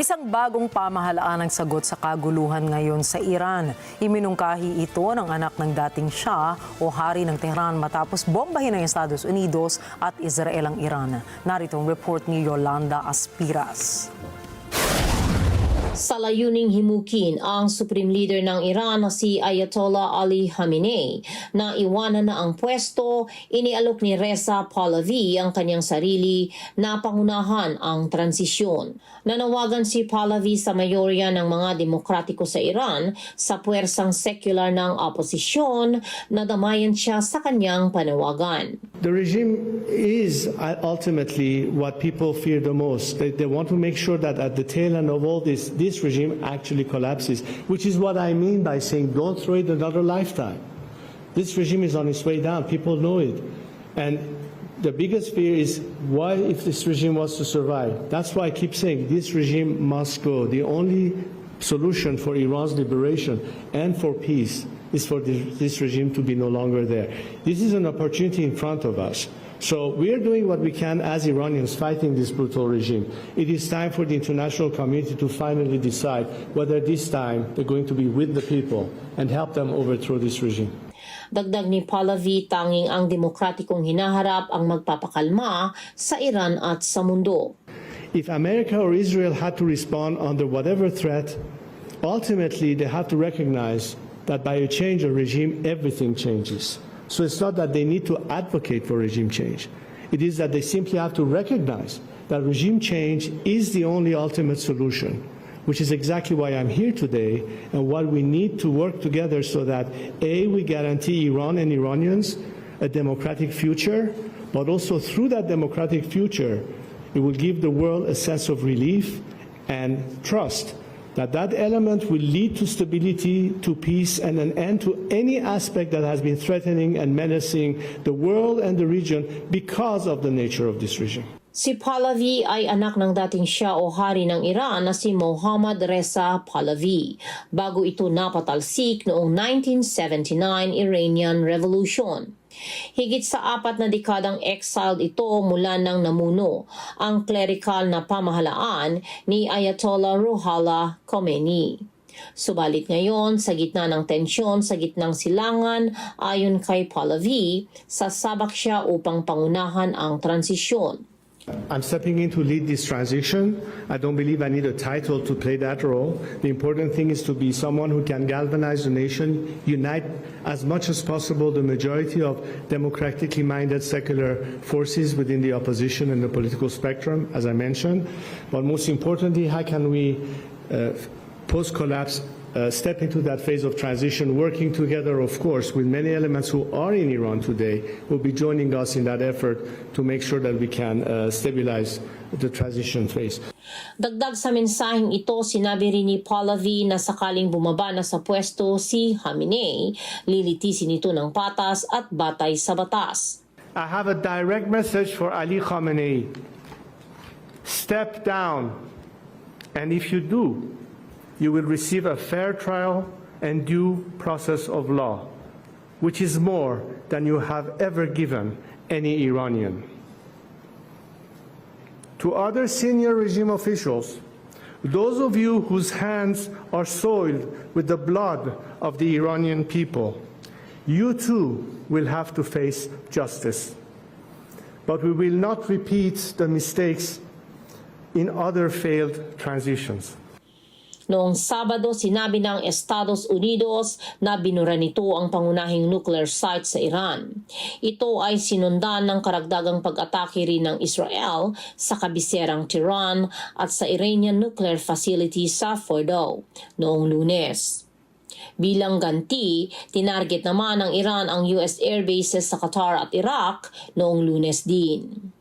Isang bagong pamahalaan ang sagot sa kaguluhan ngayon sa Iran. Iminungkahi ito ng anak ng dating Shah o hari ng Tehran matapos bombahin ng Estados Unidos at Israel ang Iran. Narito ang report ni Yolanda Aspiras. Sa layuning himukin ang Supreme Leader ng Iran na si Ayatollah Ali Khamenei na iwanan na ang pwesto, inialok ni Reza Pahlavi ang kanyang sarili na pangunahan ang transisyon. Nanawagan si Pahlavi sa mayorya ng mga demokratiko sa Iran sa puwersang secular ng oposisyon na damayan siya sa kanyang panawagan. The regime is ultimately what people fear the most. They want to make sure that at the tail end of all this regime actually collapses, which is what I mean by saying don't throw it another lifetime. This regime is on its way down. People know it. And the biggest fear is why if this regime was to survive. That's why I keep saying this regime must go. The only solution for Iran's liberation and for peace is for this regime to be no longer there. This is an opportunity in front of us. So we are doing what we can as Iranians fighting this brutal regime. It is time for the international community to finally decide whether this time they're going to be with the people and help them overthrow this regime. Dagdag ni Pahlavi, tanging ang demokratikong hinaharap ang magpapakalma sa Iran at sa mundo. If America or Israel had to respond under whatever threat, ultimately they have to recognize that by a change of regime, everything changes. So it's not that they need to advocate for regime change. It is that they simply have to recognize that regime change is the only ultimate solution, which is exactly why I'm here today and why we need to work together so that, A, we guarantee Iran and Iranians a democratic future, but also through that democratic future, it will give the world a sense of relief and trust that element will lead to stability, to peace, and an end to any aspect that has been threatening and menacing the world and the region because of the nature of this regime. Si Pahlavi ay anak ng dating Shah o hari ng Iran na si Mohammad Reza Pahlavi bago ito napatalsik noong 1979 Iranian Revolution. Higit sa 4 na dekadang exiled ito mula nang namuno ang clerical na pamahalaan ni Ayatollah Ruhollah Khomeini. Subalit ngayon, sa gitna ng tensyon, sa gitnang silangan, ayon kay Pahlavi, sasabak siya upang pangunahan ang transisyon. I'm stepping in to lead this transition. I don't believe I need a title to play that role. The important thing is to be someone who can galvanize the nation, unite as much as possible the majority of democratically minded secular forces within the opposition and the political spectrum, as I mentioned. But most importantly, how can we, post-collapse, step into that phase of transition, working together, of course, with many elements who are in Iran today, who will be joining us in that effort to make sure that we can stabilize the transition phase. Dagdag sa mensaheng ito, sinabi rin ni Pahlavi na sakaling bumaba na sa pwesto si Khamenei, lilitisin ito ng patas at batay sa batas. I have a direct message for Ali Khamenei. Step down, and if you do, you will receive a fair trial and due process of law, which is more than you have ever given any Iranian. To other senior regime officials, those of you whose hands are soiled with the blood of the Iranian people, you too will have to face justice. But we will not repeat the mistakes in other failed transitions. Noong Sabado, sinabi ng Estados Unidos na binura nito ang pangunahing nuclear site sa Iran. Ito ay sinundan ng karagdagang pag-atake rin ng Israel sa kabiserang Tehran at sa Iranian nuclear facility sa Fordow noong Lunes. Bilang ganti, tinarget naman ng Iran ang US air bases sa Qatar at Iraq noong Lunes din.